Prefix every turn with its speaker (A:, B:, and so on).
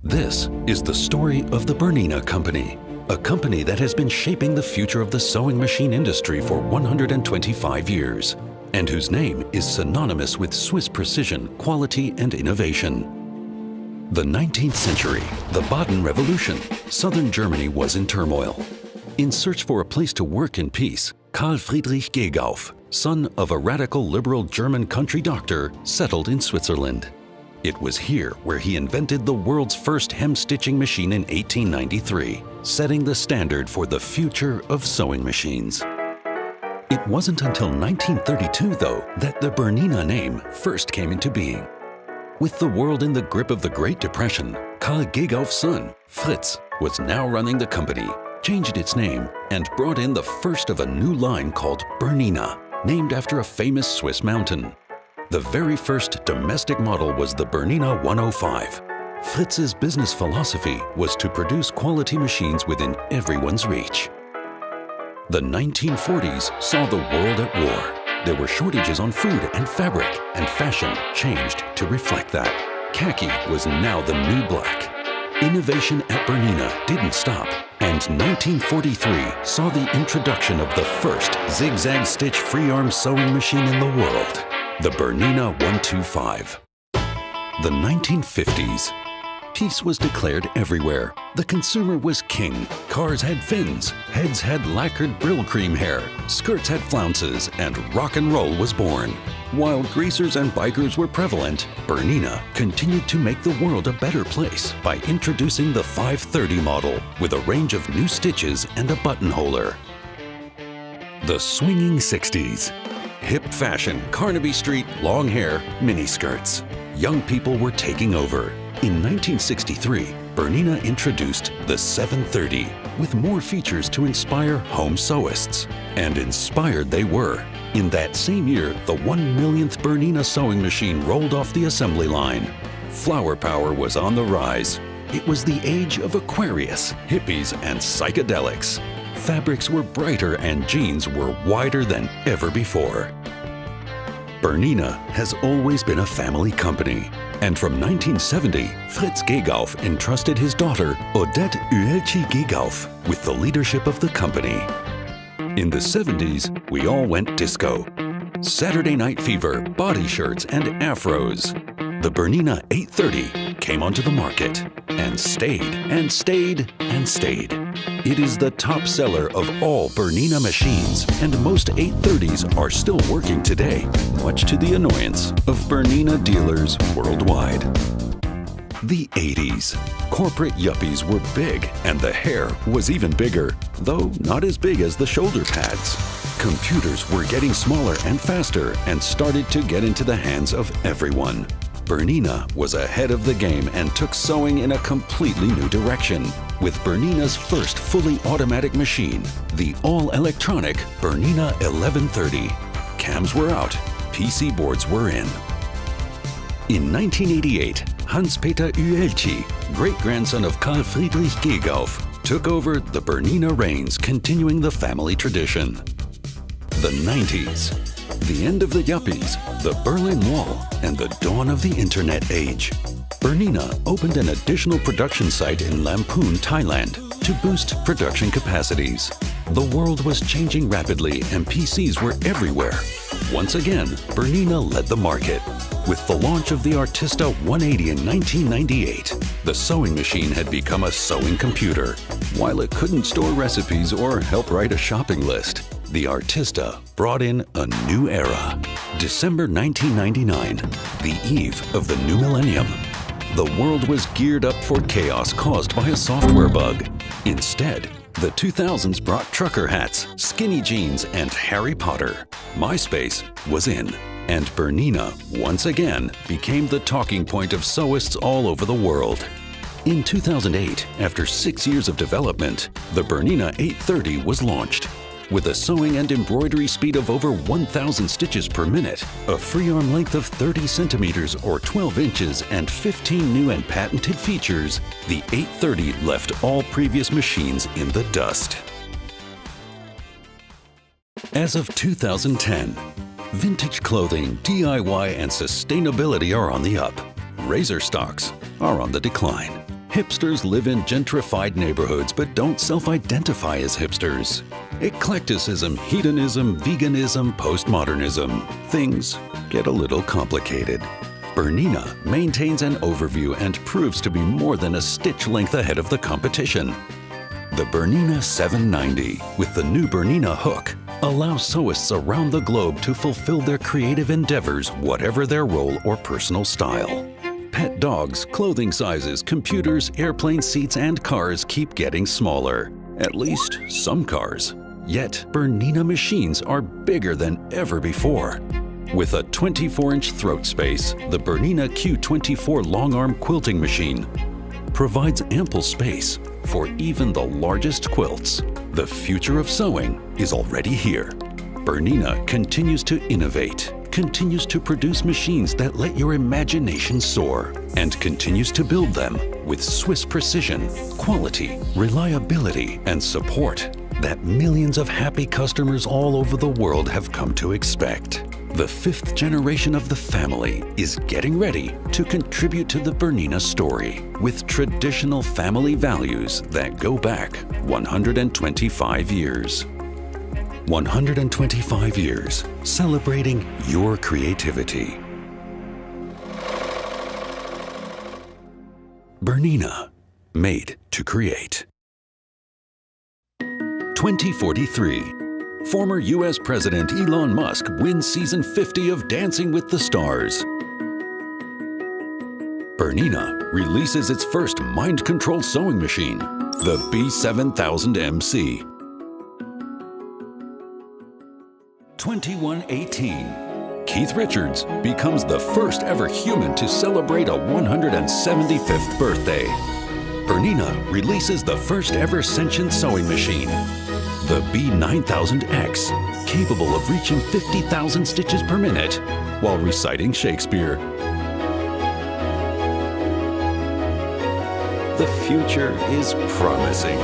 A: This is the story of the Bernina Company, a company that has been shaping the future of the sewing machine industry for 125 years, and whose name is synonymous with Swiss precision, quality, and innovation. The 19th century, the Baden Revolution, southern Germany was in turmoil. In search for a place to work in peace, Karl Friedrich Gegauf, son of a radical liberal German country doctor, settled in Switzerland. It was here where he invented the world's first hem-stitching machine in 1893, setting the standard for the future of sewing machines. It wasn't until 1932, though, that the Bernina name first came into being. With the world in the grip of the Great Depression, Karl Gegauf's son, Fritz, was now running the company, changed its name, and brought in the first of a new line called Bernina, named after a famous Swiss mountain. The very first domestic model was the Bernina 105. Fritz's business philosophy was to produce quality machines within everyone's reach. The 1940s saw the world at war. There were shortages on food and fabric, and fashion changed to reflect that. Khaki was now the new black. Innovation at Bernina didn't stop, and 1943 saw the introduction of the first zigzag stitch free arm sewing machine in the world, the Bernina 125. The 1950s. Peace was declared everywhere. The consumer was king. Cars had fins, heads had lacquered Brill cream hair, skirts had flounces, and rock and roll was born. While greasers and bikers were prevalent, Bernina continued to make the world a better place by introducing the 530 model with a range of new stitches and a buttonholer. The swinging 60s. Hip fashion, Carnaby Street, long hair, miniskirts. Young people were taking over. In 1963, Bernina introduced the 730 with more features to inspire home sewists. And inspired they were. In that same year, the 1 millionth Bernina sewing machine rolled off the assembly line. Flower power was on the rise. It was the age of Aquarius, hippies, and psychedelics. Fabrics were brighter and jeans were wider than ever before. Bernina has always been a family company, and from 1970, Fritz Gegauf entrusted his daughter, Odette Uelchi Gegauf, with the leadership of the company. In the 70s, we all went disco. Saturday Night Fever, body shirts, and afros. The Bernina 830 came onto the market and stayed and stayed and stayed. It is the top seller of all Bernina machines, and most 830s are still working today, much to the annoyance of Bernina dealers worldwide. The 80s. Corporate yuppies were big, and the hair was even bigger, though not as big as the shoulder pads. Computers were getting smaller and faster and started to get into the hands of everyone. Bernina was ahead of the game and took sewing in a completely new direction, with Bernina's first fully automatic machine, the all-electronic Bernina 1130. Cams were out, PC boards were in. In 1988, Hans-Peter Uelchi, great-grandson of Karl Friedrich Gegauf, took over the Bernina reins, continuing the family tradition. The 90s. The end of the yuppies, the Berlin Wall, and the dawn of the internet age. Bernina opened an additional production site in Lamphun, Thailand, to boost production capacities. The world was changing rapidly and PCs were everywhere. Once again, Bernina led the market. With the launch of the Artista 180 in 1998, the sewing machine had become a sewing computer. While it couldn't store recipes or help write a shopping list, the Artista brought in a new era. December 1999, the eve of the new millennium. The world was geared up for chaos caused by a software bug. Instead, the 2000s brought trucker hats, skinny jeans, and Harry Potter. MySpace was in, and Bernina, once again, became the talking point of sewists all over the world. In 2008, after 6 years of development, the Bernina 830 was launched. With a sewing and embroidery speed of over 1,000 stitches per minute, a free arm length of 30 centimeters or 12 inches, and 15 new and patented features, the 830 left all previous machines in the dust. As of 2010, vintage clothing, DIY, and sustainability are on the up. Razor stocks are on the decline. Hipsters live in gentrified neighborhoods but don't self-identify as hipsters. Eclecticism, hedonism, veganism, postmodernism. Things get a little complicated. Bernina maintains an overview and proves to be more than a stitch length ahead of the competition. The Bernina 790, with the new Bernina hook, allows sewists around the globe to fulfill their creative endeavors, whatever their role or personal style. Pet dogs, clothing sizes, computers, airplane seats, and cars keep getting smaller. At least some cars. Yet, Bernina machines are bigger than ever before. With a 24-inch throat space, the Bernina Q24 long-arm quilting machine provides ample space for even the largest quilts. The future of sewing is already here. Bernina continues to innovate, continues to produce machines that let your imagination soar, and continues to build them with Swiss precision, quality, reliability, and support that millions of happy customers all over the world have come to expect. The fifth generation of the family is getting ready to contribute to the Bernina story with traditional family values that go back 125 years. 125 years, celebrating your creativity. Bernina, made to create. 2043. Former U.S. President Elon Musk wins season 50 of Dancing with the Stars. Bernina releases its first mind-controlled sewing machine, the B7000MC. 2118. Keith Richards becomes the first ever human to celebrate a 175th birthday. Bernina releases the first ever sentient sewing machine, the B9000X, capable of reaching 50,000 stitches per minute while reciting Shakespeare. The future is promising.